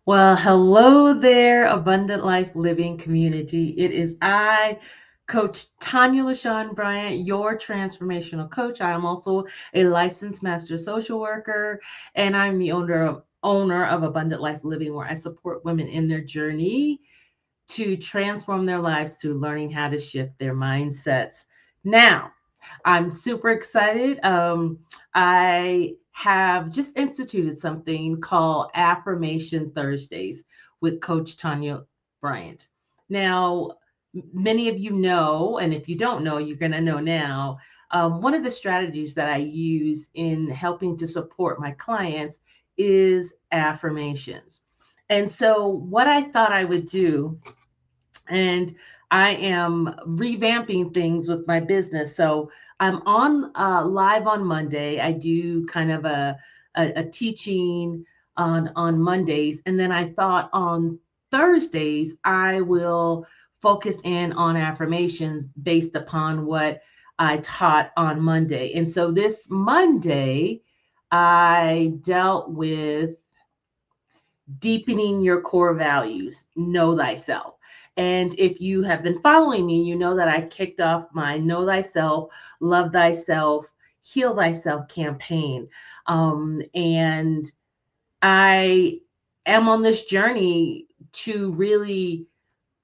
Well, hello there, Abundant Life Living community. It is I, Coach Tonya Bryant, your transformational coach. I am also a licensed master social worker, and I'm the owner of Abundant Life Living, where I support women in their journey to transform their lives through learning how to shift their mindsets. Now, I'm super excited. I have just instituted something called Affirmation Thursdays with Coach Tonya Bryant. Now, many of you know, and if you don't know, you're going to know now. One of the strategies that I use in helping to support my clients is affirmations. And so, what I thought I would do, and I am revamping things with my business. So I'm on live on Monday. I do kind of a teaching on Mondays, and then I thought on Thursdays I will focus in on affirmations based upon what I taught on Monday. And so this Monday I dealt with deepening your core values, know thyself. And if you have been following me, you know that I kicked off my Know Thyself, Love Thyself, Heal Thyself campaign. And I am on this journey to really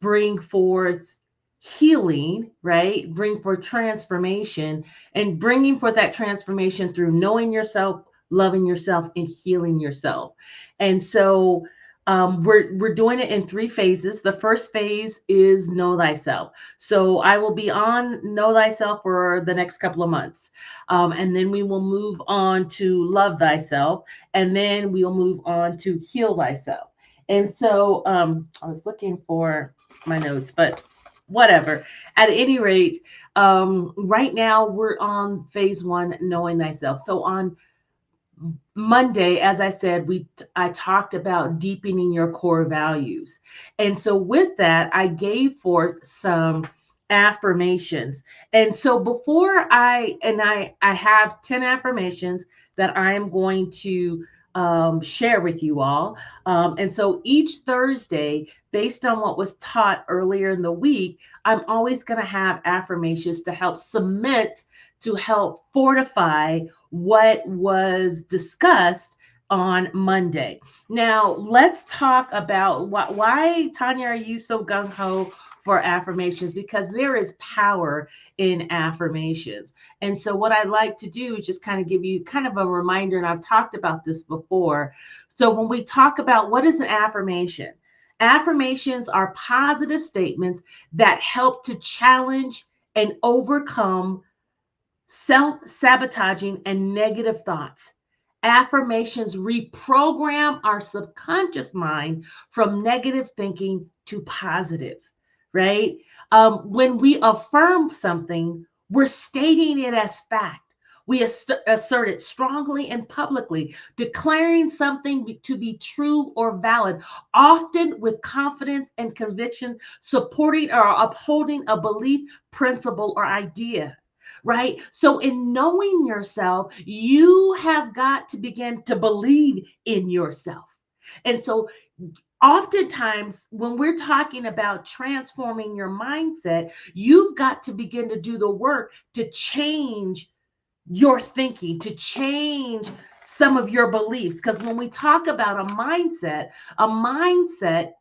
bring forth healing, right? Bring forth transformation, and bringing forth that transformation through knowing yourself, loving yourself, and healing yourself. And so we're doing it in three phases. The first phase is know thyself. So I will be on know thyself for the next couple of months. And then we will move on to love thyself. And then we'll move on to heal thyself. And so I was looking for my notes, but whatever. At any rate, right now we're on phase one, knowing thyself. So on Monday, as I said, I talked about deepening your core values. And so with that, I gave forth some affirmations. And so before I have 10 affirmations that I am going to share with you all. And so each Thursday, based on what was taught earlier in the week, I'm always going to have affirmations to help cement, to help fortify what was discussed on Monday. Now, let's talk about why Tonya, are you so gung ho for affirmations? Because there is power in affirmations. And so, what I like to do is just kind of give you kind of a reminder, and I've talked about this before. So, when we talk about what is an affirmation, affirmations are positive statements that help to challenge and overcome self-sabotaging and negative thoughts. Affirmations reprogram our subconscious mind from negative thinking to positive, right? When we affirm something, we're stating it as fact. We assert it strongly and publicly, declaring something to be true or valid, often with confidence and conviction, supporting or upholding a belief, principle, or idea, right? So, in knowing yourself, you have got to begin to believe in yourself. And so, oftentimes, when we're talking about transforming your mindset, you've got to begin to do the work to change your thinking, to change some of your beliefs. Because when we talk about a mindset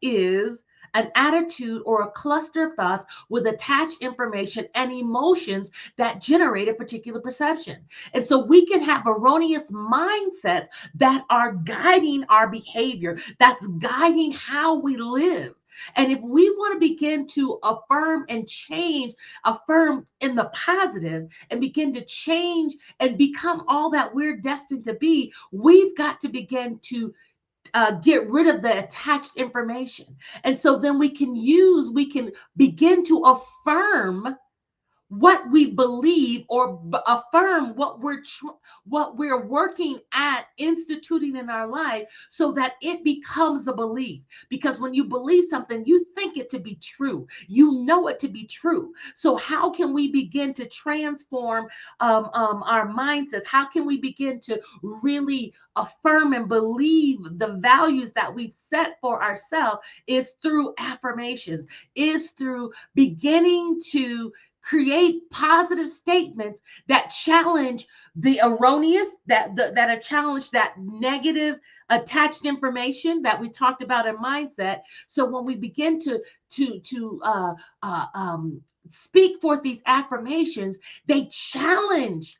is an attitude or a cluster of thoughts with attached information and emotions that generate a particular perception. And so we can have erroneous mindsets that are guiding our behavior, that's guiding how we live. And if we want to begin to affirm and change, affirm in the positive, and begin to change and become all that we're destined to be, we've got to begin to get rid of the attached information. And so then we can begin to affirm what we believe or affirm what we're working at instituting in our life so that it becomes a belief. Because when you believe something, you think it to be true, you know it to be true. So how can we begin to transform our mindsets? How can we begin to really affirm and believe the values that we've set for ourselves? Is through affirmations, is through beginning to create positive statements that challenge the erroneous, that challenge that negative attached information that we talked about in mindset. So when we begin to speak forth these affirmations, they challenge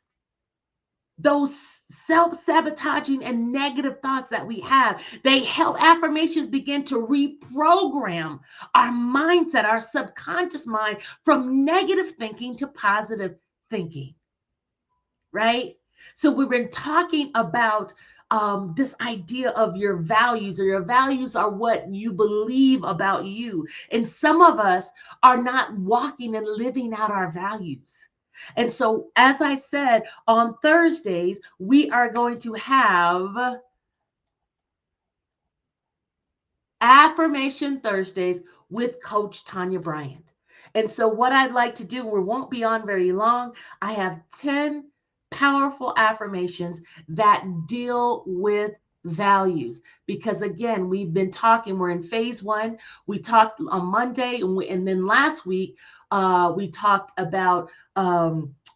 those self-sabotaging and negative thoughts that we have. They help affirmations begin to reprogram our mindset, our subconscious mind, from negative thinking to positive thinking, right? So we've been talking about this idea of your values, or your values are what you believe about you. And some of us are not walking and living out our values. And so, as I said, on Thursdays, we are going to have Affirmation Thursdays with Coach Tonya Bryant. And so, what I'd like to do, we won't be on very long. I have 10 powerful affirmations that deal with values. Because again, we've been talking, we're in phase one. We talked on Monday, and then last week, we talked about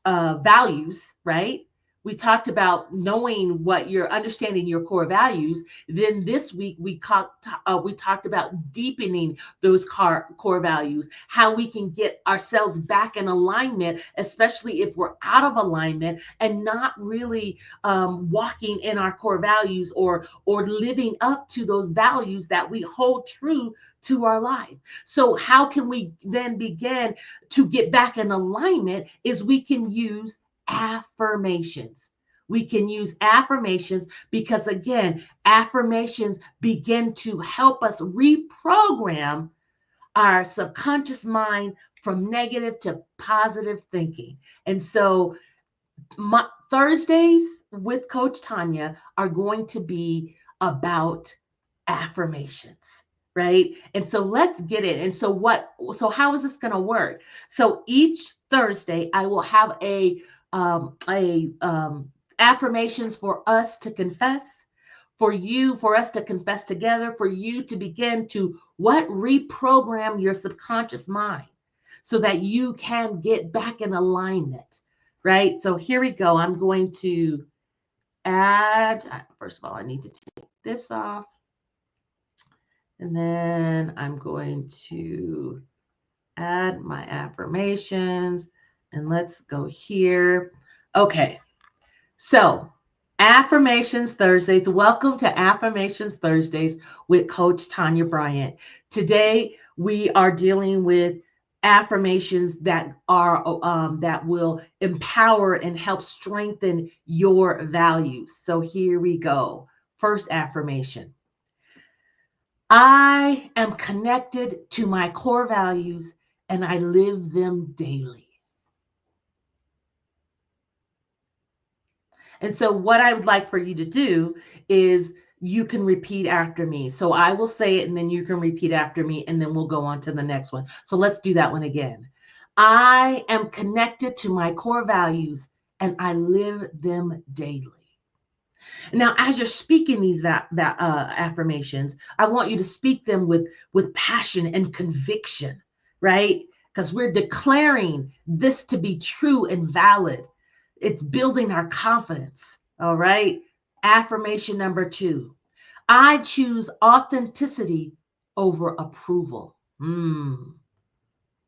values, right? We talked about knowing what you're understanding your core values. Then this week we talked about deepening those core values, how we can get ourselves back in alignment, especially if we're out of alignment and not really walking in our core values, or living up to those values that we hold true to our life. So how can we then begin to get back in alignment? Is we can use affirmations. We can use affirmations because, again, affirmations begin to help us reprogram our subconscious mind from negative to positive thinking. And so, my Thursdays with Coach Tonya are going to be about affirmations, right? And so let's get it. And so how is this going to work? So each Thursday I will have a affirmations for us to confess, for us to confess together, for you to begin to reprogram your subconscious mind so that you can get back in alignment, right? So here we go. I'm going to add, first of all, I need to take this off. And then I'm going to add my affirmations, and let's go here. Okay. So, Affirmations Thursdays. Welcome to Affirmations Thursdays with Coach Tonya Bryant. Today, we are dealing with affirmations that will empower and help strengthen your values. So here we go. First affirmation: I am connected to my core values and I live them daily. And so what I would like for you to do is you can repeat after me. So I will say it and then you can repeat after me, and then we'll go on to the next one. So let's do that one again. I am connected to my core values and I live them daily. Now, as you're speaking these affirmations, I want you to speak them with passion and conviction, right? Because we're declaring this to be true and valid. It's building our confidence, all right? Affirmation number 2. I choose authenticity over approval.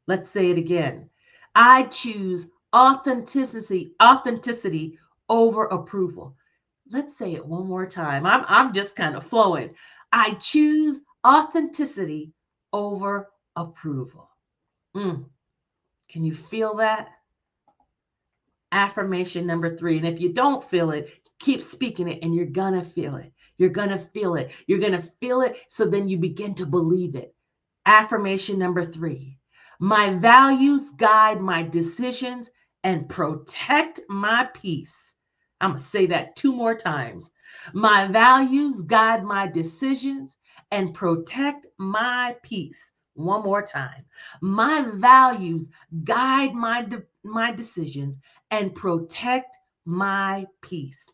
Let's say it again. I choose authenticity over approval. Let's say it one more time. I'm just kind of flowing. I choose authenticity over approval. Can you feel that? Affirmation number 3. And if you don't feel it, keep speaking it and you're going to feel it. You're going to feel it. You're going to feel it. So then you begin to believe it. Affirmation number 3. My values guide my decisions and protect my peace. I'm going to say that 2 more times. My values guide my decisions and protect my peace. 1 more time. My values guide my decisions and protect my peace.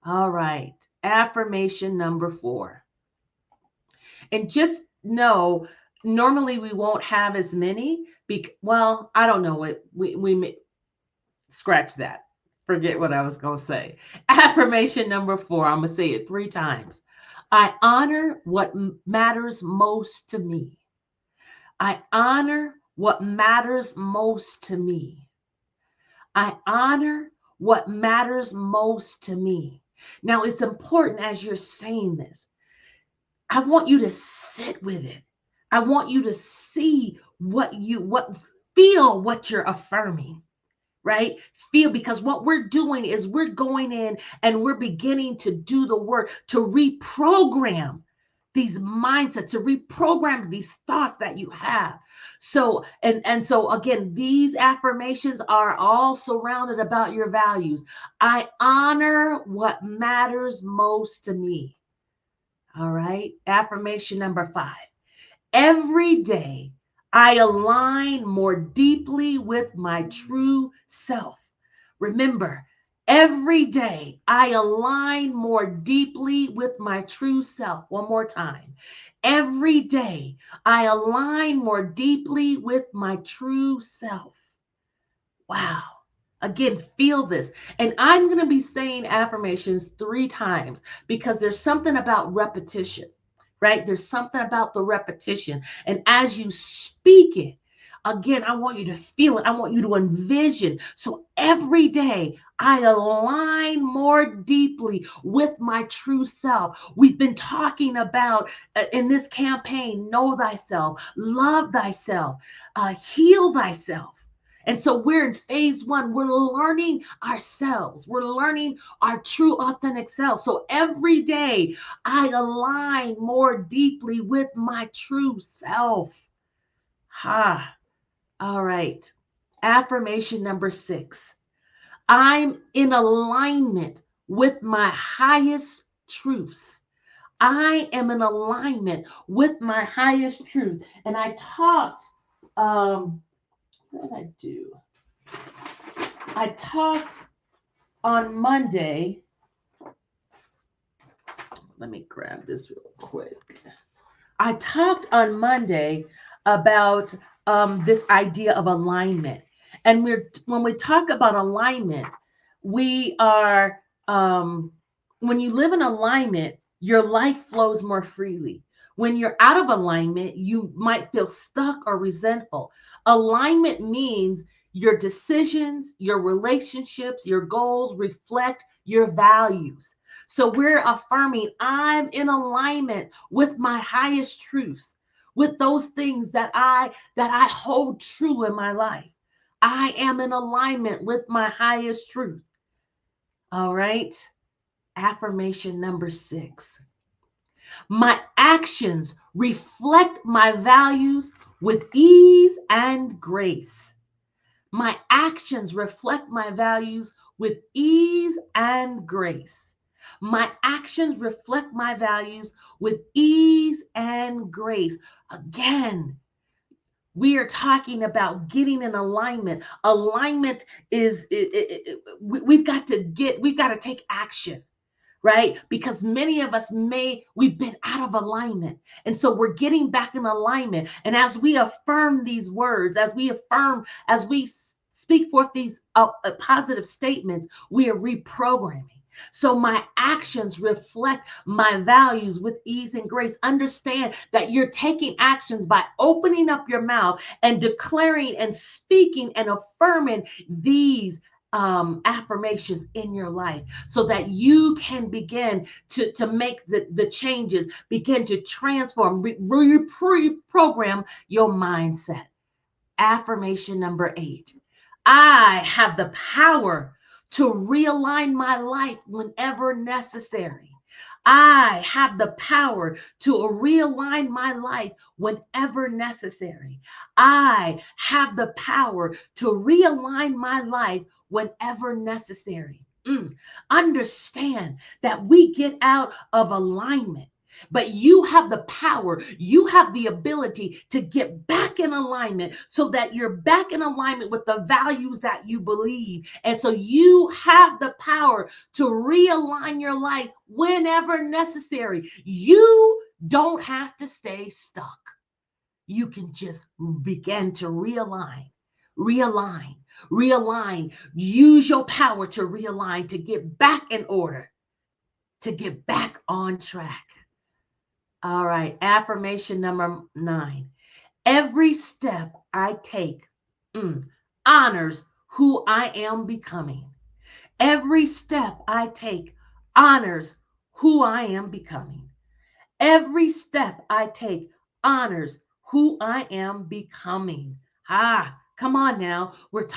All right. Affirmation number 4. And just know, normally we won't have as many. Well, I don't know it. We may scratch that. Forget what I was going to say. Affirmation number 4. I'm going to say it 3 times. I honor what matters most to me. I honor what matters most to me. I honor what matters most to me. Now, it's important as you're saying this, I want you to sit with it. I want you to see feel what you're affirming, right? Feel, because what we're doing is we're going in and we're beginning to do the work to reprogram these mindsets, to reprogram these thoughts that you have. So, and so again, these affirmations are all surrounded about your values. I honor what matters most to me. All right. Affirmation number 5. Every day, I align more deeply with my true self. Remember, every day, I align more deeply with my true self. 1 more time. Every day, I align more deeply with my true self. Wow. Again, feel this. And I'm going to be saying affirmations 3 times because there's something about repetition, right? There's something about the repetition. And as you speak it, again, I want you to feel it. I want you to envision. So every day, I align more deeply with my true self. We've been talking about in this campaign, know thyself, love thyself, heal thyself. And so we're in phase 1. We're learning ourselves. We're learning our true authentic self. So every day I align more deeply with my true self. All right. Affirmation number 6. I'm in alignment with my highest truths. I am in alignment with my highest truth. And I talked, what did I do? I talked on Monday. Let me grab this real quick. I talked on Monday about this idea of alignment. And when we talk about alignment, we are, when you live in alignment, your life flows more freely. When you're out of alignment, you might feel stuck or resentful. Alignment means your decisions, your relationships, your goals reflect your values. So we're affirming, I'm in alignment with my highest truths, with those things that I hold true in my life. I am in alignment with my highest truth. All right. Affirmation number 6. My actions reflect my values with ease and grace. My actions reflect my values with ease and grace. My actions reflect my values with ease and grace. Again, we are talking about getting in alignment. Alignment is, we've got to take action, right? Because many of us we've been out of alignment. And so we're getting back in alignment. And as we affirm these words, as we speak forth these positive statements, we are reprogramming. So my actions reflect my values with ease and grace. Understand that you're taking actions by opening up your mouth and declaring and speaking and affirming these affirmations in your life so that you can begin to make the changes, begin to transform, reprogram your mindset. Affirmation number 8. I have the power to realign my life whenever necessary. I have the power to realign my life whenever necessary. I have the power to realign my life whenever necessary. Understand that we get out of alignment, but you have the power, you have the ability to get back in alignment so that you're back in alignment with the values that you believe. And so you have the power to realign your life whenever necessary. You don't have to stay stuck. You can just begin to realign, realign. Use your power to realign, to get back in order, to get back on track. All right, affirmation number 9. Every step I take honors who I am becoming. Every step I take honors who I am becoming. Every step I take honors who I am becoming. Come on now. We're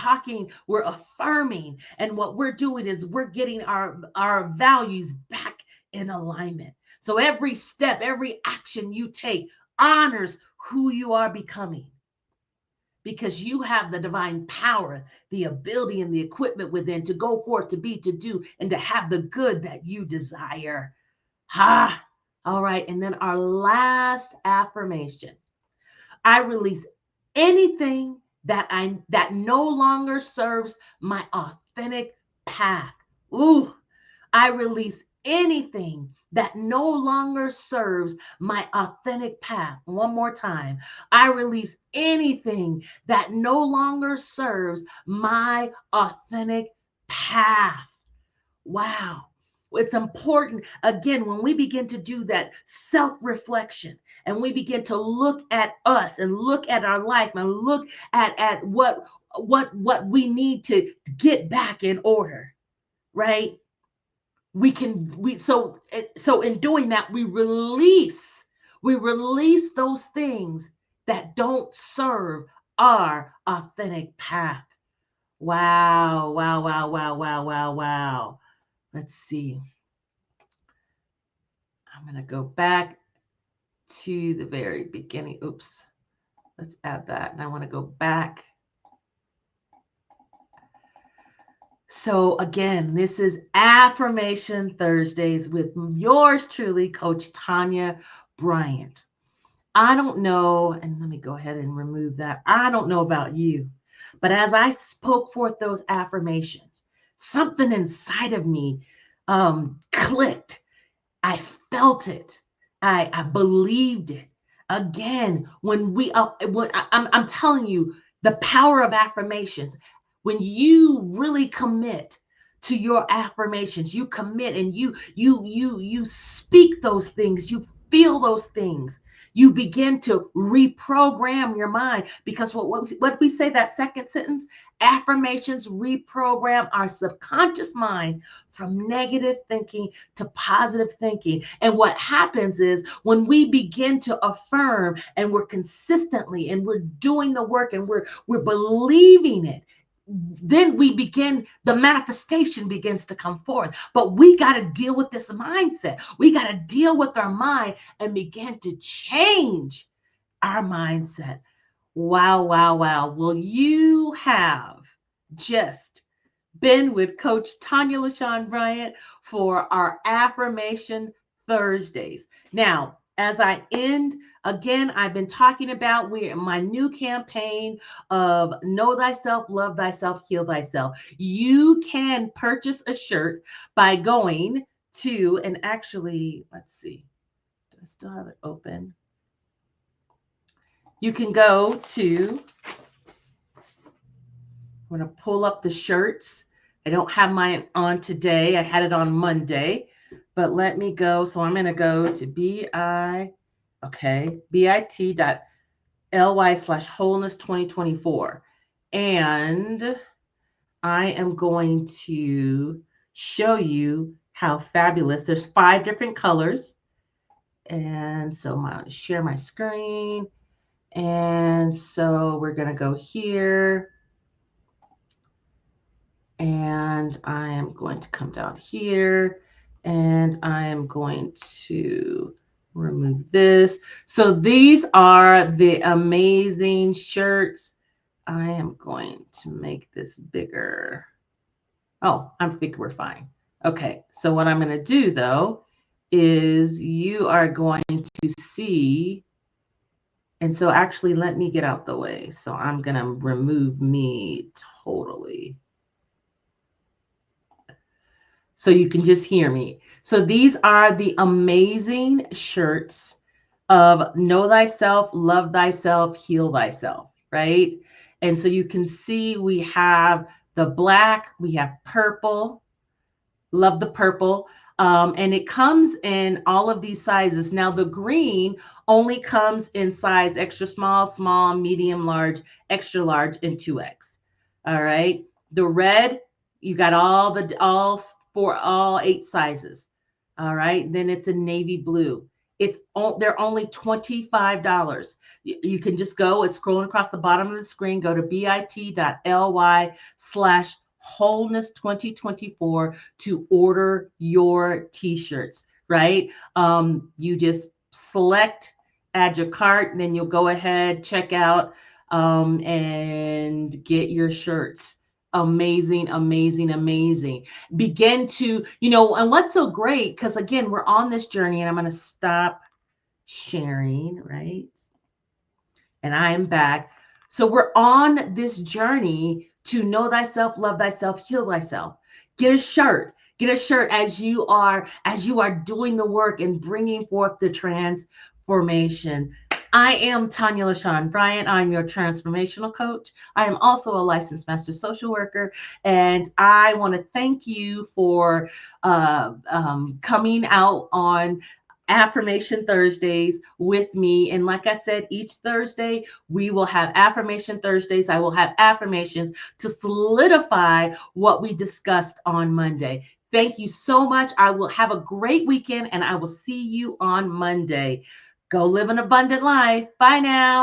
affirming. And what we're doing is we're getting our values back in alignment. So every step, every action you take honors who you are becoming, because you have the divine power, the ability, and the equipment within to go forth, to be, to do, and to have the good that you desire. All right. And then our last affirmation. I release anything that no longer serves my authentic path. Ooh, I release anything that no longer serves my authentic path. One more time. I release anything that no longer serves my authentic path. Wow. It's important, again, when we begin to do that self-reflection and we begin to look at us and look at our life and look at what we need to get back in order, right? So in doing that, we release those things that don't serve our authentic path. Wow, wow, wow, wow, wow, wow, wow. Let's see. I'm going to go back to the very beginning. Oops. Let's add that. And I want to go back. So again, this is Affirmation Thursdays with yours truly, Coach Tonya Bryant. I don't know, and let me go ahead and remove that. I don't know about you, but as I spoke forth those affirmations, something inside of me clicked. I felt it. I believed it. Again, I'm telling you, the power of affirmations. When you really commit to your affirmations, you commit and you speak those things, you feel those things. You begin to reprogram your mind, because what we say, that second sentence, affirmations reprogram our subconscious mind from negative thinking to positive thinking. And what happens is when we begin to affirm and we're consistently and we're doing the work and we're believing it, then the manifestation begins to come forth. But we got to deal with this mindset. We got to deal with our mind and begin to change our mindset. Wow, wow, wow. Well, you have just been with Coach Tonya LaShawn Bryant for our Affirmation Thursdays. Now, as I end, again, I've been talking about my new campaign of Know Thyself, Love Thyself, Heal Thyself. You can purchase a shirt by going to, and actually, let's see, do I still have it open? You can go to, I'm going to pull up the shirts. I don't have mine on today. I had it on Monday, but let me go. So I'm going to go to bit.ly/wholeness 2024. And I am going to show you how fabulous. There's 5 different colors. And so I'm going to share my screen. And so we're going to go here. And I am going to come down here And I am going to remove this. So these are the amazing shirts. I am going to make this bigger. Oh, I think we're fine. Okay, so what I'm going to do though is you are going to see, and so actually let me get out the way. So I'm going to remove me totally, so you can just hear me. So these are the amazing shirts of Know Thyself, Love Thyself, Heal Thyself, right? And so you can see we have the black, we have purple, love the purple. And it comes in all of these sizes. Now, the green only comes in size extra small, small, medium, large, extra large, and 2X. All right. The red, you got all for all 8 sizes. All right. Then it's a navy blue. They're only $25. You can just go, it's scrolling across the bottom of the screen, go to bit.ly/wholeness 2024 to order your t-shirts, right? You just select, add your cart, and then you'll go ahead, check out, and get your shirts. Amazing, amazing, amazing. Begin to, and what's so great, because again, we're on this journey, and I'm going to stop sharing, right? And I am back. So we're on this journey to know thyself, love thyself, heal thyself. Get a shirt. Get a shirt as you are doing the work and bringing forth the transformation. I am Tonya LaShawn Bryant. I'm your transformational coach. I am also a licensed master social worker, and I want to thank you for coming out on Affirmation Thursdays with me. And like I said, each Thursday, we will have Affirmation Thursdays. I will have affirmations to solidify what we discussed on Monday. Thank you so much. I will have a great weekend, and I will see you on Monday. Go live an abundant life. Bye now.